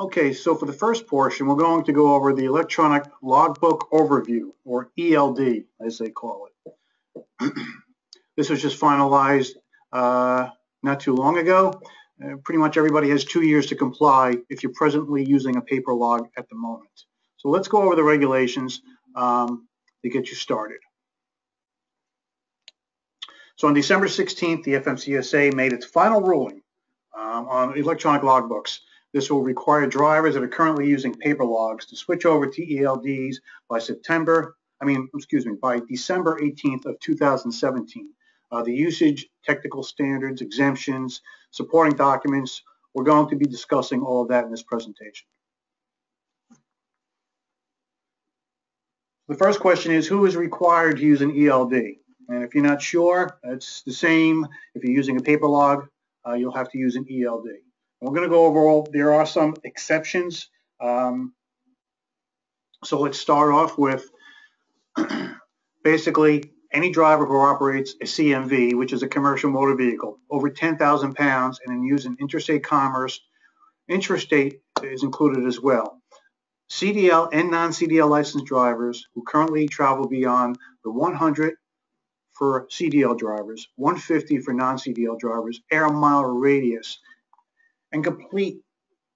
Okay, so for the first portion, we're going to go over the electronic logbook overview, or ELD, as they call it. This was just finalized not too long ago. Pretty much everybody has 2 years to comply if you're presently using a paper log at the moment. So let's go over the regulations to get you started. So on December 16th, the FMCSA made its final ruling on electronic logbooks. This will require drivers that are currently using paper logs to switch over to ELDs by December 18th of 2017. The usage, technical standards, exemptions, supporting documents, we're going to be discussing all of that in this presentation. The first question is, who is required to use an ELD? And if you're not sure, it's the same. If you're using a paper log, you'll have to use an ELD. We're going to go over all, there are some exceptions. So let's start off with basically any driver who operates a CMV, which is a commercial motor vehicle, over 10,000 pounds and in use in interstate commerce. Intrastate is included as well. CDL and non-CDL licensed drivers who currently travel beyond the 100 for CDL drivers, 150 for non-CDL drivers, air mile radius, and complete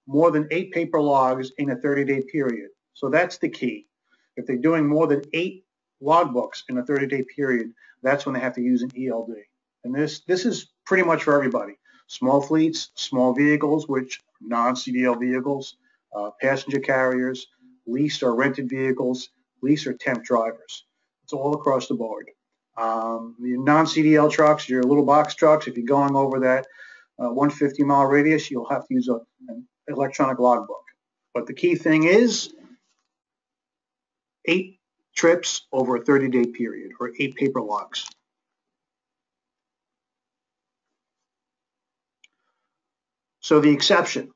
more than 8 paper logs in a 30-day period. So that's the key. If they're doing more than 8 logbooks in a 30-day period, that's when they have to use an ELD. And this is pretty much for everybody. Small fleets, small vehicles, which non-CDL vehicles, passenger carriers, leased or rented vehicles, leased or temp drivers. It's all across the board. The non-CDL trucks, your little box trucks, if you're going over that 150-mile radius, you'll have to use an electronic logbook. But the key thing is 8 trips over a 30-day period, or 8 paper logs. So the exception,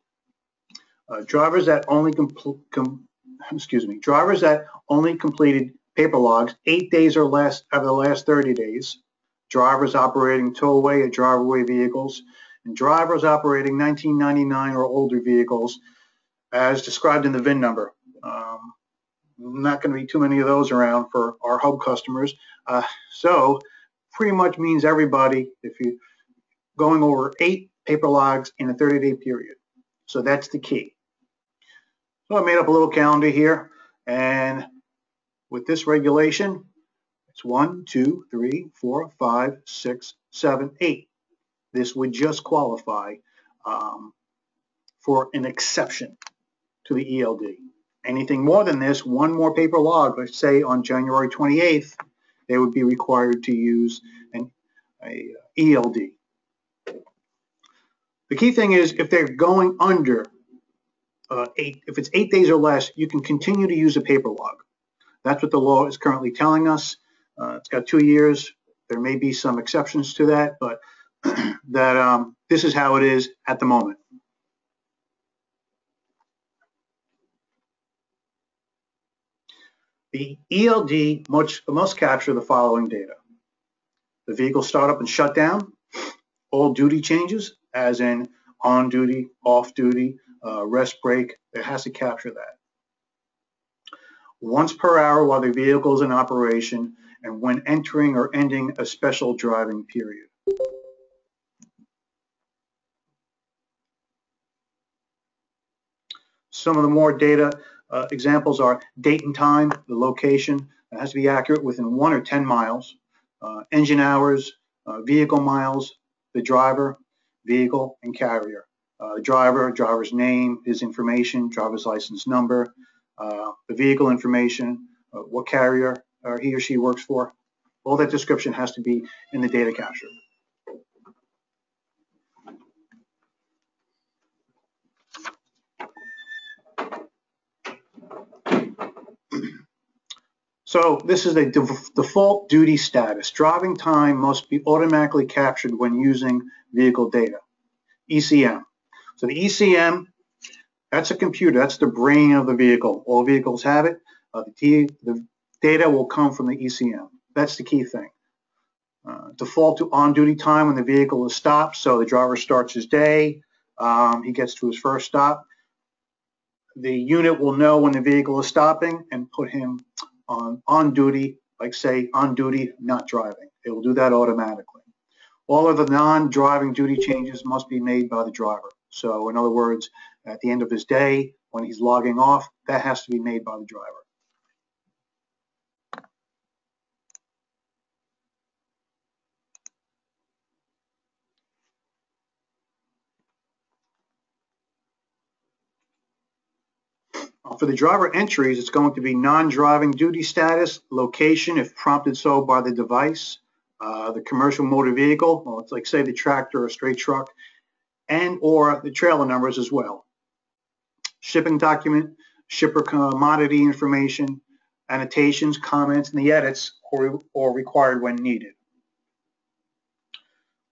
drivers that only completed paper logs 8 days or less of the last 30 days, drivers operating towaway or drive-away vehicles, and drivers operating 1999 or older vehicles as described in the VIN number. Not going to be too many of those around for our hub customers. So pretty much means everybody if you're going over 8 paper logs in a 30-day period. So that's the key. So I made up a little calendar here, and with this regulation, it's 1, 2, 3, 4, 5, 6, 7, 8. This would just qualify for an exception to the ELD. Anything more than this, 1 more paper log, let's say on January 28th, they would be required to use an ELD. The key thing is if they're going under 8, if it's 8 days or less, you can continue to use a paper log. That's what the law is currently telling us. It's got 2 years. There may be some exceptions to that, but this is how it is at the moment. The ELD must capture the following data: the vehicle startup and shutdown, all duty changes, as in on duty, off duty, rest break. It has to capture that. Once per hour while the vehicle is in operation, and when entering or ending a special driving period. Some of the more data examples are date and time, the location. It has to be accurate within 1 or 10 miles. Engine hours, vehicle miles, the driver, vehicle, and carrier. Driver's name, his information, driver's license number, the vehicle information, what carrier he or she works for. All that description has to be in the data capture. So this is the default duty status. Driving time must be automatically captured when using vehicle data, ECM. So the ECM, that's a computer. That's the brain of the vehicle. All vehicles have it. The data will come from the ECM. That's the key thing. Default to on-duty time when the vehicle is stopped. So the driver starts his day. He gets to his first stop. the unit will know when the vehicle is stopping and put him on duty, like say on duty, not driving. It will do that automatically. All of the non-driving duty changes must be made by the driver. So in other words, at the end of his day, when he's logging off, that has to be made by the driver. For the driver entries, it's going to be non-driving duty status, location if prompted so by the device, the commercial motor vehicle, well, it's like say the tractor or straight truck, and or the trailer numbers as well. Shipping document, shipper commodity information, annotations, comments, and the edits or required when needed.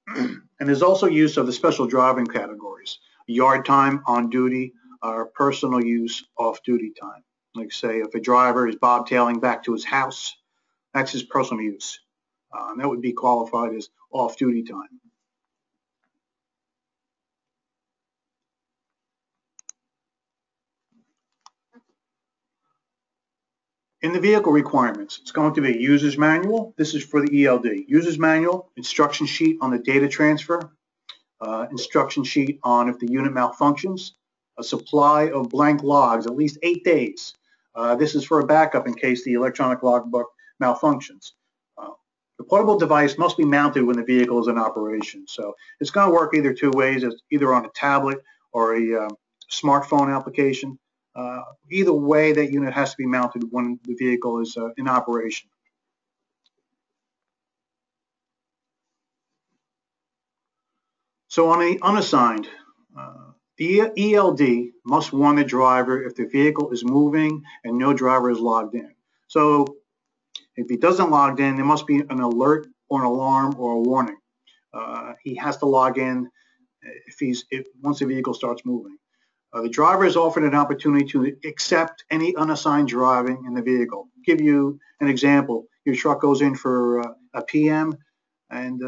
And there's also use of the special driving categories, yard time, on duty, or personal use, off-duty time. Like say if a driver is bobtailing back to his house, that's his personal use. And that would be qualified as off-duty time. In the vehicle requirements, it's going to be user's manual. This is for the ELD. User's manual, instruction sheet on the data transfer, instruction sheet on if the unit malfunctions, a supply of blank logs, at least 8 days. This is for a backup in case the electronic logbook malfunctions. The portable device must be mounted when the vehicle is in operation. So it's going to work either two ways, either on a tablet or a smartphone application. Either way, that unit has to be mounted when the vehicle is in operation. So on the unassigned, the ELD must warn the driver if the vehicle is moving and no driver is logged in. So if he doesn't log in, there must be an alert or an alarm or a warning. He has to log in once the vehicle starts moving. The driver is offered an opportunity to accept any unassigned driving in the vehicle. I'll give you an example. Your truck goes in for a PM and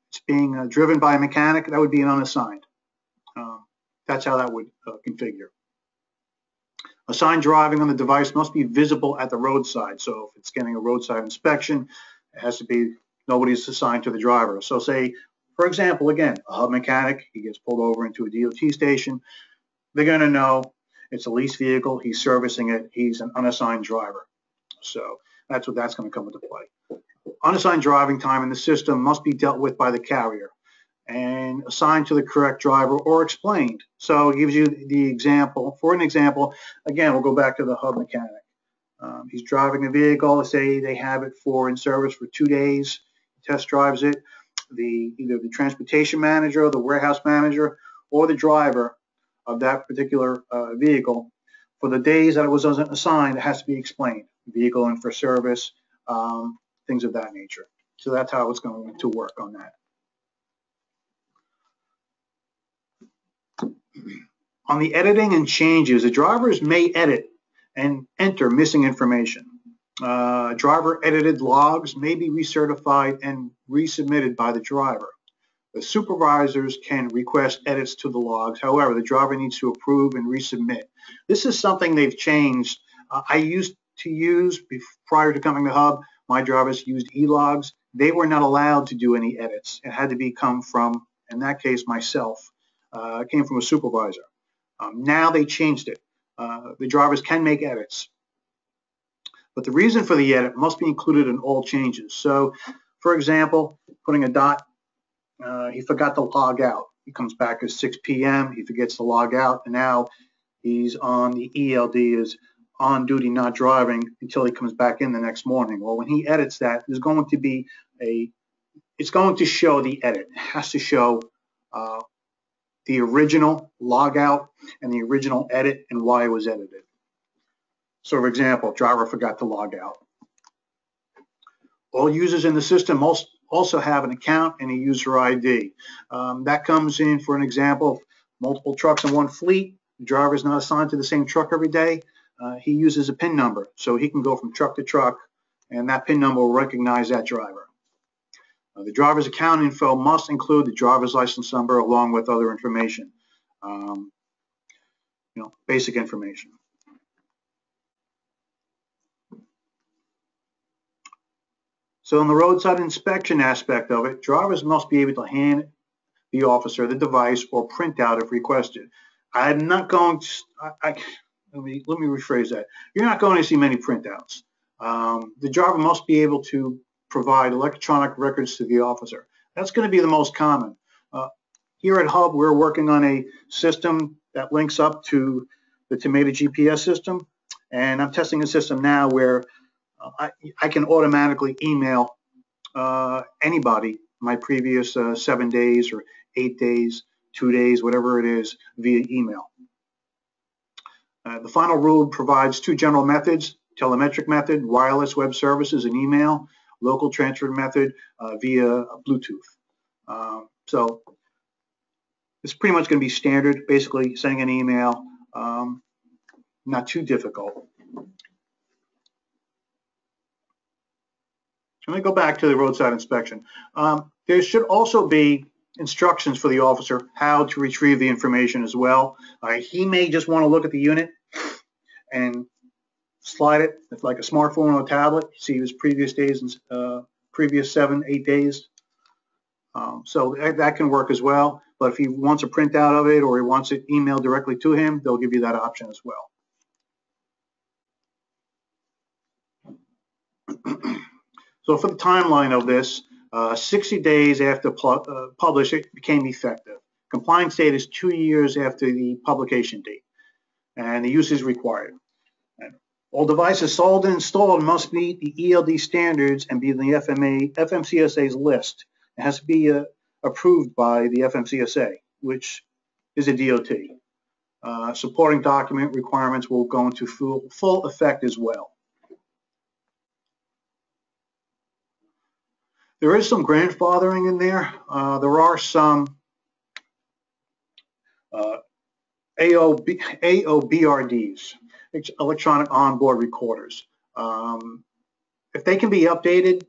it's being driven by a mechanic. That would be an unassigned. That's how that would configure. Assigned driving on the device must be visible at the roadside. So if it's getting a roadside inspection, it has to be nobody's assigned to the driver. So say, for example, again, a hub mechanic, he gets pulled over into a DOT station. They're going to know it's a lease vehicle. He's servicing it. He's an unassigned driver. So that's what that's going to come into play. Unassigned driving time in the system must be dealt with by the carrier and assigned to the correct driver or explained. So it gives you the example. For an example, again, we'll go back to the hub mechanic. He's driving the vehicle. Say they have it in service for 2 days. He test drives it. Either the transportation manager, the warehouse manager, or the driver of that particular vehicle, for the days that it was assigned, it has to be explained. Vehicle in for service, things of that nature. So that's how it's going to work on that. On the editing and changes, the drivers may edit and enter missing information. Driver edited logs may be recertified and resubmitted by the driver. The supervisors can request edits to the logs. However, the driver needs to approve and resubmit. This is something they've changed. I used to use, prior to coming to Hub, my drivers used e-logs. They were not allowed to do any edits. It had to come from, in that case, myself. It came from a supervisor. Now they changed it. The drivers can make edits. But the reason for the edit must be included in all changes. So, for example, putting a dot, he forgot to log out. He comes back at 6 p.m. He forgets to log out, and now he's on the ELD is on duty, not driving, until he comes back in the next morning. Well, when he edits that, there's going to be it's going to show the edit. It has to show the original log out and the original edit and why it was edited. So, for example, driver forgot to log out. All users in the system also have an account and a user ID. That comes in, for an example, multiple trucks in one fleet. The driver is not assigned to the same truck every day. He uses a PIN number, so he can go from truck to truck, and that PIN number will recognize that driver. The driver's account info must include the driver's license number along with other information, basic information. So in the roadside inspection aspect of it, drivers must be able to hand the officer the device or print out if requested. I'm not going to, let me rephrase that. You're not going to see many printouts. The driver must be able to provide electronic records to the officer. That's going to be the most common. Here at Hub, we're working on a system that links up to the Tomato GPS system, and I'm testing a system now where I can automatically email anybody my previous 7 days or 8 days, 2 days, whatever it is, via email. The final rule provides two general methods: telemetric method, wireless web services and email; local transfer method via Bluetooth. So it's pretty much going to be standard, basically sending an email, not too difficult. Let me go back to the roadside inspection. There should also be instructions for the officer how to retrieve the information as well. He may just want to look at the unit and slide it. It's like a smartphone or a tablet. See his previous days and previous 7, 8 days. So that can work as well. But if he wants a printout of it or he wants it emailed directly to him, they'll give you that option as well. So for the timeline of this, 60 days after published, it became effective. Compliance date is 2 years after the publication date, and the use is required. And all devices sold and installed must meet the ELD standards and be in the FMCSA's list. It has to be approved by the FMCSA, which is a DOT. Supporting document requirements will go into full effect as well. There is some grandfathering in there. There are some AOBRDs, electronic onboard recorders. If they can be updated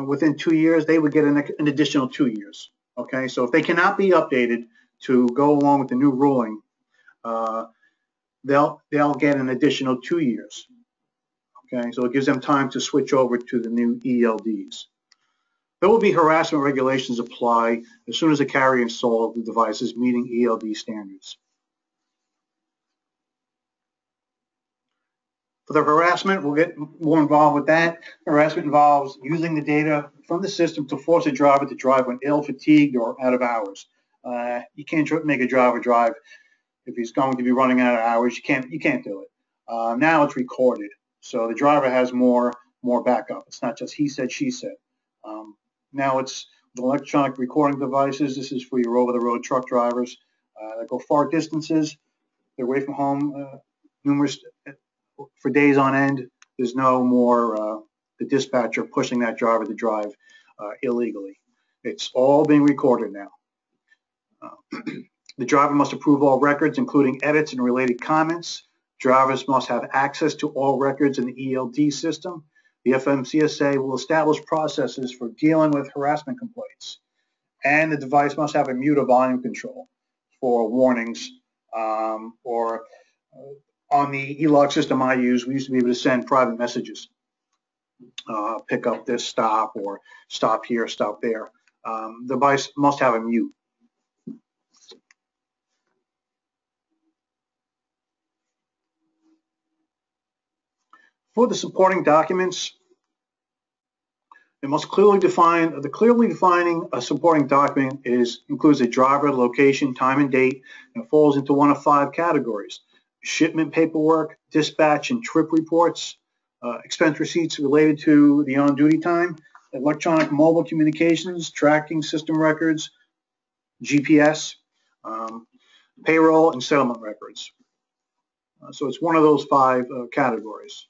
within 2 years, they would get an additional 2 years. Okay, so if they cannot be updated to go along with the new ruling, they'll get an additional 2 years. Okay, so it gives them time to switch over to the new ELDs. There will be harassment regulations apply as soon as the carrier installs the devices meeting ELD standards. For the harassment, we'll get more involved with that. Harassment involves using the data from the system to force a driver to drive when ill, fatigued, or out of hours. You can't make a driver drive if he's going to be running out of hours. You can't do it. Now it's recorded, so the driver has more backup. It's not just he said, she said. Now it's electronic recording devices. This is for your over-the-road truck drivers that go far distances. They're away from home for days on end. There's no more the dispatcher pushing that driver to drive illegally. It's all being recorded now. The driver must approve all records, including edits and related comments. Drivers must have access to all records in the ELD system. The FMCSA will establish processes for dealing with harassment complaints, and the device must have a mute or volume control for warnings. Or on the Elog system I use, we used to be able to send private messages, pick up this stop, or stop here, stop there. The device must have a mute. For the supporting documents, it must clearly define. Clearly defining a supporting document includes a driver, location, time, and date, and falls into one of 5 categories: shipment paperwork, dispatch and trip reports, expense receipts related to the on-duty time, electronic mobile communications, tracking system records, GPS, payroll, and settlement records. So it's one of those 5 categories.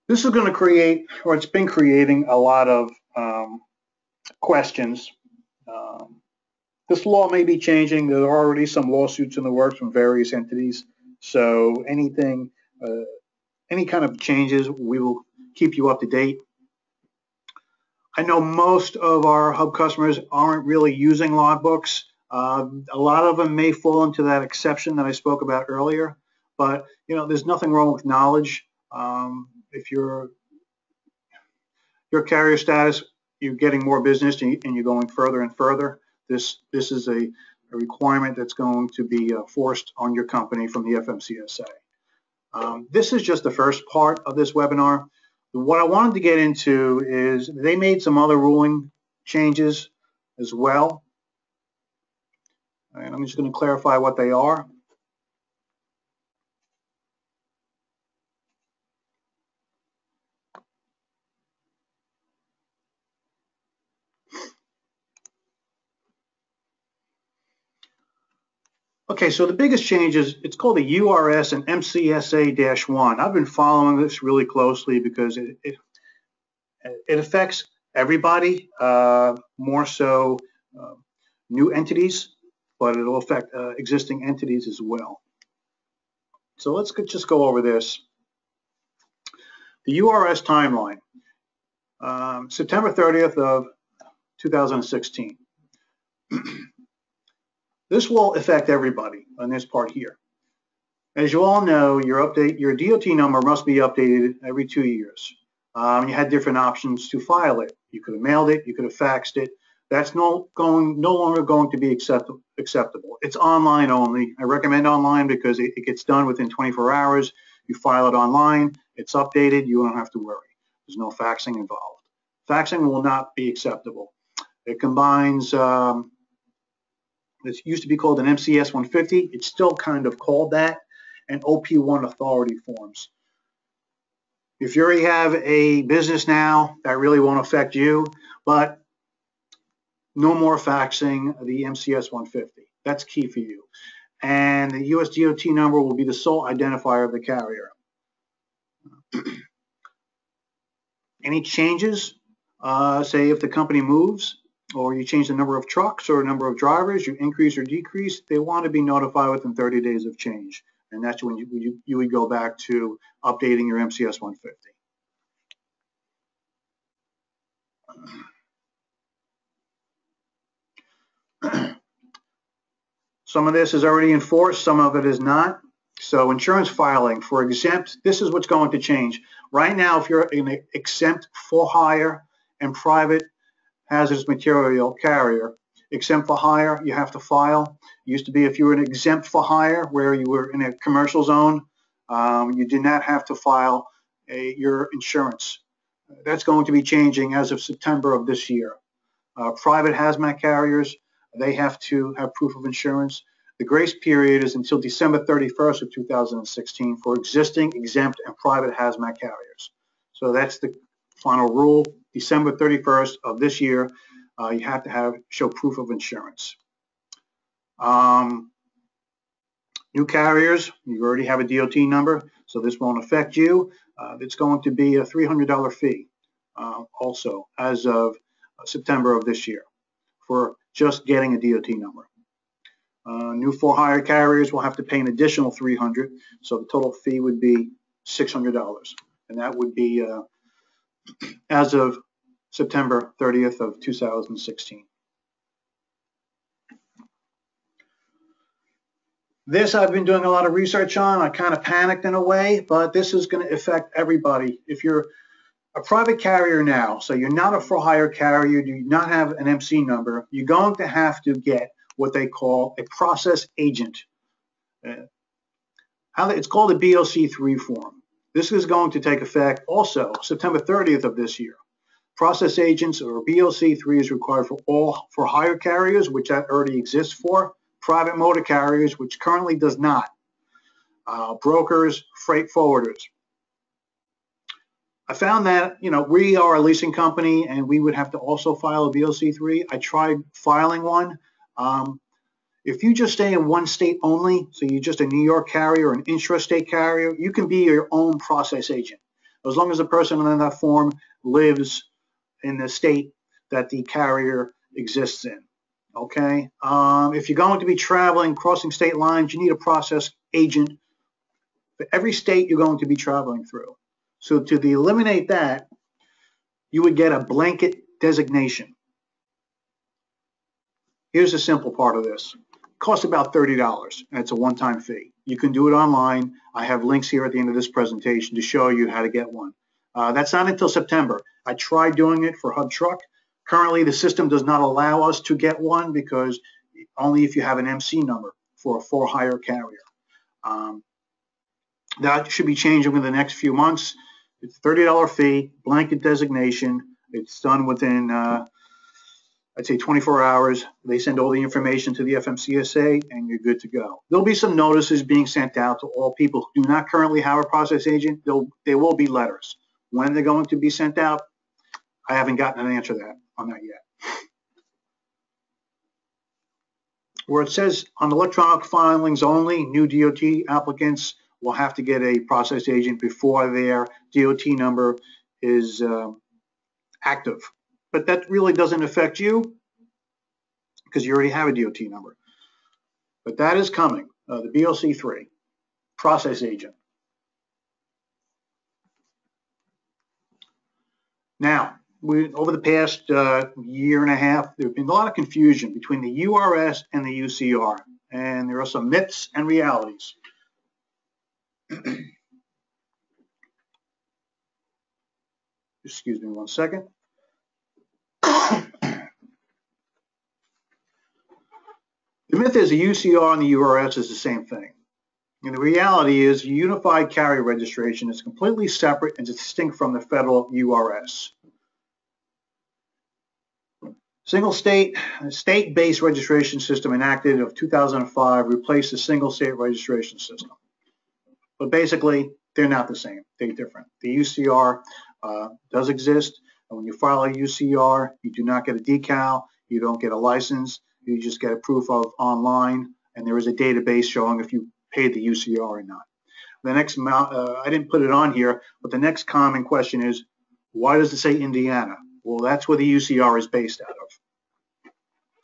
This is going to create, or it's been creating, a lot of questions. This law may be changing. There are already some lawsuits in the works from various entities. So any kind of changes, we will keep you up to date. I know most of our Hub customers aren't really using logbooks. A lot of them may fall into that exception that I spoke about earlier. But there's nothing wrong with knowledge. If your carrier status, you're getting more business and you're going further and further, this is a requirement that's going to be forced on your company from the FMCSA. This is just the first part of this webinar. What I wanted to get into is they made some other ruling changes as well. And I'm just going to clarify what they are. Okay, so the biggest change is it's called the URS and MCSA-1. I've been following this really closely because it affects everybody, more so new entities, but it'll affect existing entities as well. So let's just go over this. The URS timeline, September 30th of 2016. This will affect everybody on this part here. As you all know, your DOT number must be updated every 2 years. You had different options to file it. You could have mailed it, you could have faxed it. That's no longer going to be acceptable. It's online only. I recommend online because it gets done within 24 hours. You file it online, it's updated, you don't have to worry. There's no faxing involved. Faxing will not be acceptable. It combines, it used to be called an MCS 150. It's still kind of called that, and OP1 authority forms. If you already have a business now, that really won't affect you, but no more faxing the MCS 150. That's key for you. And the US DOT number will be the sole identifier of the carrier. Any changes, say if the company moves, or you change the number of trucks or number of drivers, you increase or decrease, they want to be notified within 30 days of change. And that's when you would go back to updating your MCS 150. Some of this is already enforced, some of it is not. So insurance filing for exempt, this is what's going to change. Right now, if you're an exempt for hire and private hazardous material carrier, exempt for hire, you have to file. It used to be if you were an exempt for hire, where you were in a commercial zone, you did not have to file your insurance. That's going to be changing as of September of this year. Private hazmat carriers, they have to have proof of insurance. The grace period is until December 31st of 2016 for existing, exempt, and private hazmat carriers. So that's the final rule. December 31st of this year, you have to show proof of insurance. New carriers, you already have a DOT number, so this won't affect you. It's going to be a $300 fee also as of September of this year for just getting a DOT number. New for-hire carriers will have to pay an additional $300, so the total fee would be $600, and that would be as of September 30th of 2016. This I've been doing a lot of research on. I kind of panicked in a way, but this is going to affect everybody. If you're a private carrier now, so you're not a for-hire carrier, you do not have an MC number, you're going to have to get what they call a process agent. It's called a BOC3 form. This is going to take effect also September 30th of this year. Process agents or BOC3 is required for all for-hire carriers, which that already exists for, private motor carriers, which currently does not, brokers, freight forwarders. I found that, we are a leasing company and we would have to also file a BOC3. I tried filing one. If you just stay in one state only, so you're just a New York carrier or an intrastate carrier, you can be your own process agent, as long as the person on that form lives in the state that the carrier exists in. Okay. If you're going to be traveling, crossing state lines, you need a process agent for every state you're going to be traveling through. So to eliminate that, you would get a blanket designation. Here's the simple part of this. costs about $30, and it's a one-time fee. You can do it online. I have links here at the end of this presentation to show you how to get one. That's not until September. I tried doing it for Hub Truck. Currently, the system does not allow us to get one because only if you have an MC number for a for-hire carrier. That should be changing in the next few months. It's a $30 fee, blanket designation. It's done within, I'd say 24 hours. They send all the information to the FMCSA and you're good to go. There'll be some notices being sent out to all people who do not currently have a process agent. There will be letters. When they're going to be sent out, I haven't gotten an answer on that yet. Where it says on electronic filings only, new DOT applicants will have to get a process agent before their DOT number is active. But that really doesn't affect you because you already have a DOT number. But that is coming, the BLC3, process agent. Now, over the past year and a half, there have been a lot of confusion between the URS and the UCR, and there are some myths and realities. Excuse me one second. The myth is the UCR and the URS is the same thing. And the reality is unified carrier registration is completely separate and distinct from the federal URS. Single state-based registration system enacted of 2005 replaced the single state registration system. But basically, they're not the same. They're different. The UCR does exist. And when you file a UCR, you do not get a decal. You don't get a license. You just get a proof of online. And there is a database showing if you paid the UCR or not. The next, I didn't put it on here, but the next common question is, why does it say Indiana? Well, that's where the UCR is based out of.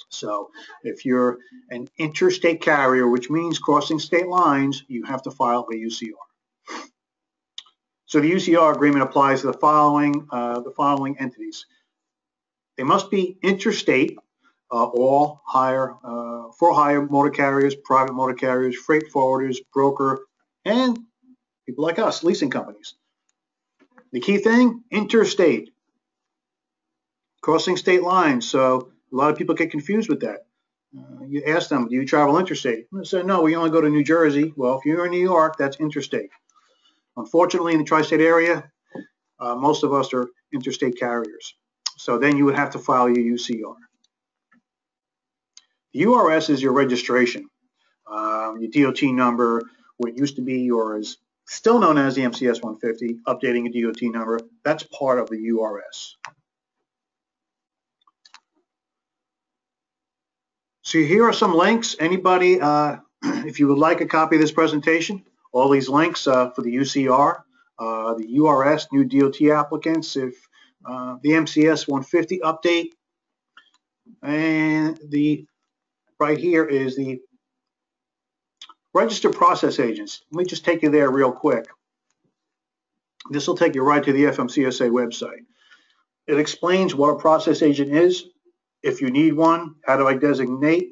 So if you're an interstate carrier, which means crossing state lines, you have to file a UCR. So the UCR agreement applies to the following entities. They must be interstate, all for-hire motor carriers, private motor carriers, freight forwarders, broker, and people like us, leasing companies. The key thing, interstate. Crossing state lines, so a lot of people get confused with that. You ask them, do you travel interstate? They say, no, we only go to New Jersey. Well, if you're in New York, that's interstate. Unfortunately, in the tri-state area, most of us are interstate carriers. So then you would have to file your UCR. The URS is your registration, your DOT number, what used to be or is still known as the MCS 150, updating a DOT number. That's part of the URS. So here are some links. Anybody, if you would like a copy of this presentation, all these links for the UCR, the URS, new DOT applicants, if the MCS 150 update, and right here is the registered process agents. Let me just take you there real quick. This will take you right to the FMCSA website. It explains what a process agent is, if you need one, how do I designate,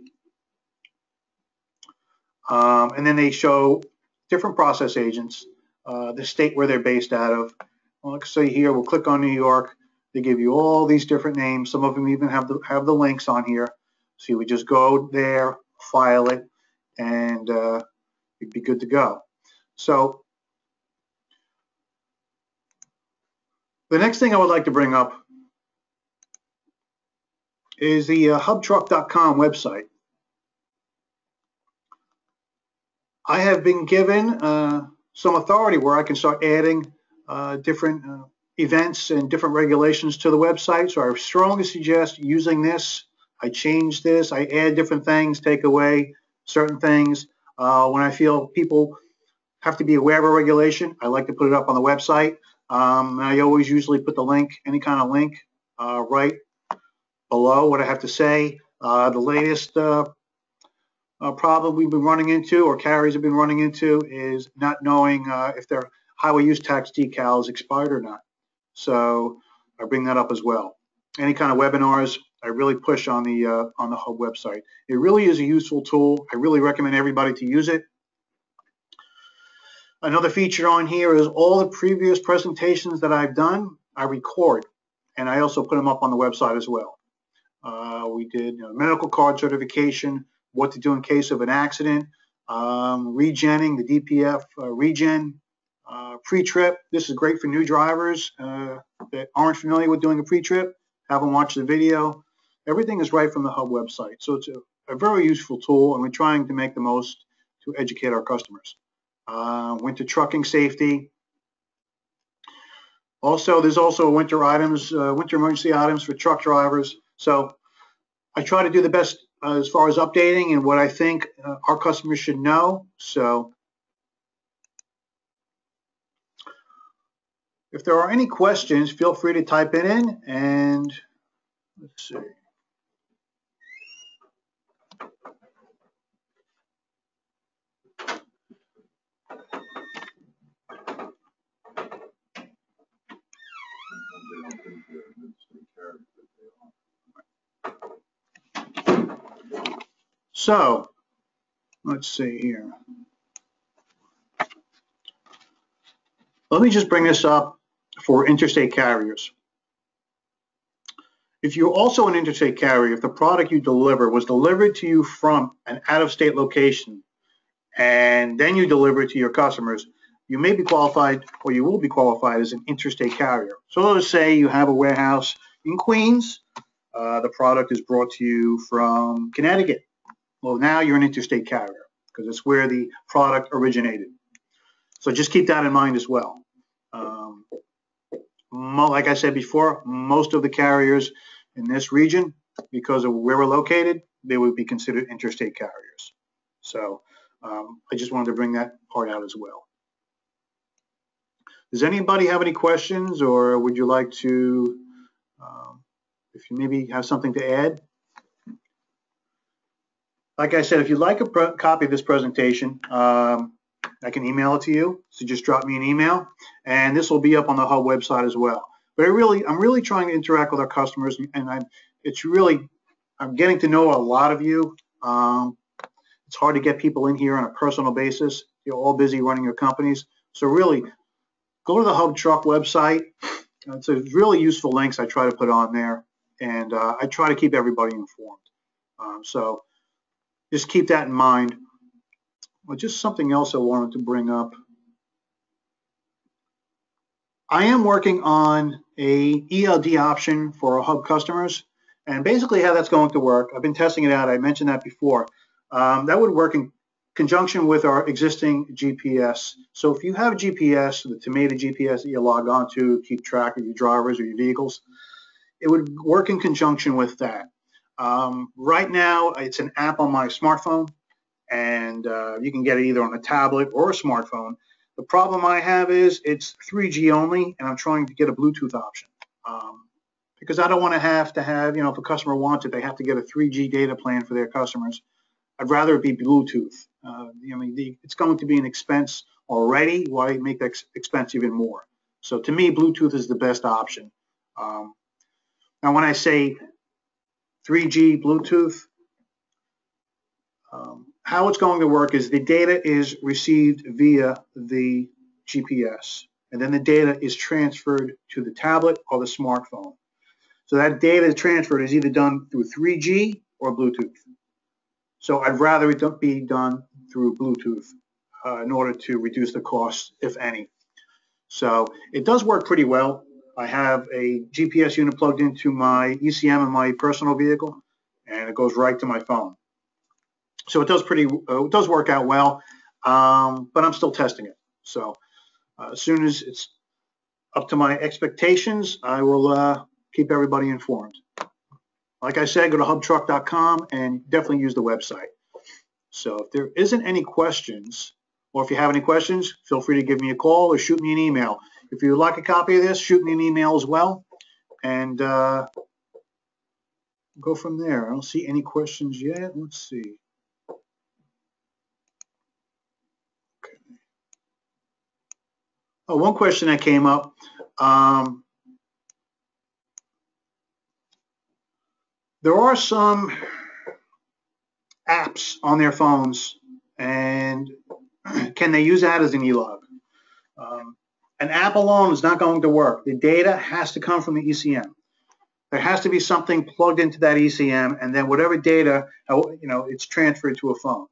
and then they show different process agents, the state where they're based out of. Well, let's say here, we'll click on New York. They give you all these different names. Some of them even have the links on here. So you would just go there, file it, and you'd be good to go. So the next thing I would like to bring up is the hubtruck.com website. I have been given some authority where I can start adding different events and different regulations to the website. So I strongly suggest using this. I change this, I add different things, take away certain things. When I feel people have to be aware of a regulation, I like to put it up on the website. I always usually put the link, any kind of link, right below what I have to say. The latest problem we've been running into, or carriers have been running into, is not knowing if their highway use tax decal is expired or not. So I bring that up as well. Any kind of webinars, I really push on the Hub website. It really is a useful tool. I really recommend everybody to use it. Another feature on here is all the previous presentations that I've done, I record, and I also put them up on the website as well. We did medical card certification, what to do in case of an accident, regenning, the DPF regen, pre-trip. This is great for new drivers that aren't familiar with doing a pre-trip. Have them watch the video. Everything is right from the Hub website. So it's a very useful tool, and we're trying to make the most to educate our customers. Winter trucking safety. Also, there's also winter items, winter emergency items for truck drivers. So I try to do the best as far as updating and what I think our customers should know. So if there are any questions, feel free to type it in, and let's see. So let's see here. Let me just bring this up for interstate carriers. If you're also an interstate carrier, if the product you deliver was delivered to you from an out-of-state location and then you deliver it to your customers, you may be qualified, or you will be qualified as an interstate carrier. So let's say you have a warehouse in Queens. The product is brought to you from Connecticut. Well, now you're an interstate carrier because it's where the product originated. So just keep that in mind as well. Like I said before, most of the carriers in this region, because of where we're located, they would be considered interstate carriers. So I just wanted to bring that part out as well. Does anybody have any questions, or would you like to, if you maybe have something to add? Like I said, if you'd like a copy of this presentation, I can email it to you. So just drop me an email, and this will be up on the Hub website as well. But I'm really trying to interact with our customers, and I'm getting to know a lot of you. It's hard to get people in here on a personal basis. You're all busy running your companies. So really, go to the Hub Truck website. It's a really useful links I try to put on there, and I try to keep everybody informed. So just keep that in mind. Well, just something else I wanted to bring up. I am working on a ELD option for our Hub customers, and basically how that's going to work, I've been testing it out, I mentioned that before. That would work in conjunction with our existing GPS. So if you have a GPS, the Tomato GPS that you log on to keep track of your drivers or your vehicles, it would work in conjunction with that. Right now, it's an app on my smartphone, and you can get it either on a tablet or a smartphone. The problem I have is it's 3G only, and I'm trying to get a Bluetooth option because I don't want to have, if a customer wants it, they have to get a 3G data plan for their customers. I'd rather it be Bluetooth. It's going to be an expense already. Why make that expense even more? So to me, Bluetooth is the best option. Now, when I say 3G Bluetooth, how it's going to work is the data is received via the GPS, and then the data is transferred to the tablet or the smartphone. So that data transferred is either done through 3G or Bluetooth. So I'd rather it be done through Bluetooth in order to reduce the cost, if any. So it does work pretty well. I have a GPS unit plugged into my ECM in my personal vehicle, and it goes right to my phone. So it does work out well, but I'm still testing it. So as soon as it's up to my expectations, I will keep everybody informed. Like I said, go to hubtruck.com and definitely use the website. So if there isn't any questions, or if you have any questions, feel free to give me a call or shoot me an email. If you would like a copy of this, shoot me an email as well, and go from there. I don't see any questions yet. Let's see. Okay. Oh, one question that came up. There are some apps on their phones, and can they use that as an E-log? An app alone is not going to work. The data has to come from the ECM. There has to be something plugged into that ECM, and then whatever data, it's transferred to a phone.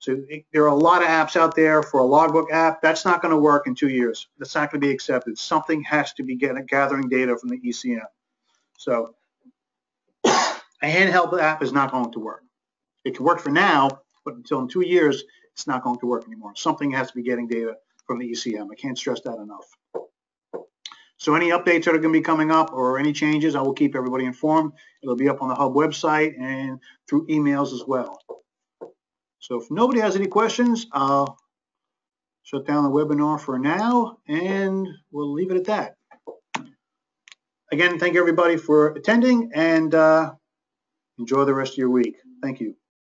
So there are a lot of apps out there. For a logbook app, that's not going to work in 2 years. That's not going to be accepted. Something has to be gathering data from the ECM. So a handheld app is not going to work. It can work for now, but until in 2 years, it's not going to work anymore. Something has to be getting data from the ECM. I can't stress that enough. So any updates that are going to be coming up or any changes, I will keep everybody informed. It'll be up on the Hub website and through emails as well. So if nobody has any questions, I'll shut down the webinar for now, and we'll leave it at that. Again, thank you everybody for attending, and enjoy the rest of your week. Thank you.